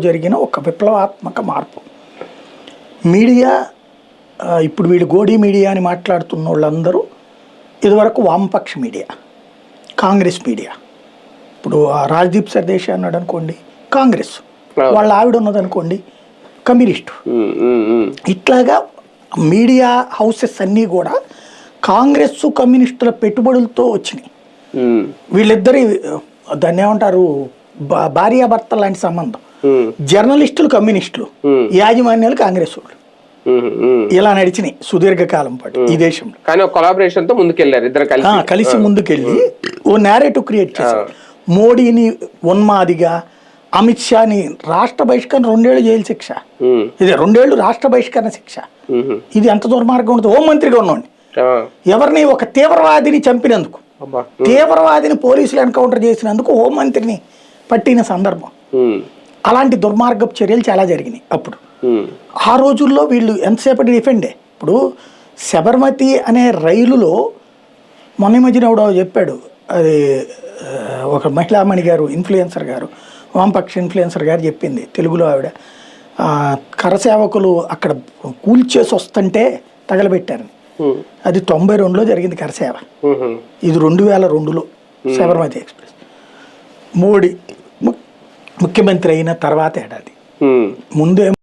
జరిగిన ఒక విప్లవాత్మక మార్పు. మీడియా ఇప్పుడు వీళ్ళు గోడీ మీడియా అని మాట్లాడుతున్న వాళ్ళందరూ ఇదివరకు వామపక్ష మీడియా, కాంగ్రెస్ మీడియా. ఇప్పుడు రాజ్దీప్ సర్దేశాయ్ అన్నాడు అనుకోండి కాంగ్రెస్, వాళ్ళ ఆవిడ ఉన్నదనుకోండి కమ్యూనిస్టు. ఇట్లాగా మీడియా హౌసెస్ అన్నీ కూడా కాంగ్రెస్ కమ్యూనిస్టుల పెట్టుబడులతో వచ్చినాయి. వీళ్ళిద్దరి దాన్ని ఏమంటారు, భార్యాభర్త లాంటి సంబంధం. జర్నలిస్టులు కమ్యూనిస్టులు, యాజమాన్యాలు కాంగ్రెస్ వాళ్ళు. ఇలా నడిచినాయి సుదీర్ఘకాలం పాటు ఈ దేశంలో. కానీ కొలాబరేషన్ తో ముందుకెళ్లారు ఇద్దరు కలిసి ముందుకెళ్ళి ఓ నేరేటివ్ క్రియేట్ చేశారు. మోడీని ఉన్మాదిగా, అమిత్ షాని రాష్ట్ర బహిష్కరణ 2 ఏళ్ళు జైలు శిక్ష, ఇది 2 ఏళ్ళు రాష్ట్ర బహిష్కరణ శిక్ష. ఇది ఎంత దుర్మార్గం ఉంటుంది. హోంమంత్రిగా ఉన్నోండి ఎవరిని ఒక తీవ్రవాదిని చంపినందుకు, తీవ్రవాదిని పోలీసులు ఎన్కౌంటర్ చేసినందుకు హోంమంత్రిని పట్టిన సందర్భం. అలాంటి దుర్మార్గపు చర్యలు చాలా జరిగినాయి అప్పుడు. ఆ రోజుల్లో వీళ్ళు ఎంతసేపటి డిఫెండే. ఇప్పుడు శబర్మతి అనే రైలులో మొన్న మధ్యన ఎవడో చెప్పాడు, అది ఒక మహిళామణి గారు, ఇన్ఫ్లుయెన్సర్ గారు, వామపక్ష ఇన్ఫ్లుయెన్సర్ గారు చెప్పింది తెలుగులో. ఆవిడ కరసేవకులు అక్కడ కూల్చేసి వస్తుంటే తగలబెట్టారని. అది 92లో జరిగింది కరసేవ. ఇది 2002లో శబర్మతి ఎక్స్ప్రెస్. మోడీ ముఖ్యమంత్రి అయిన తర్వాత ఏడాది ముందే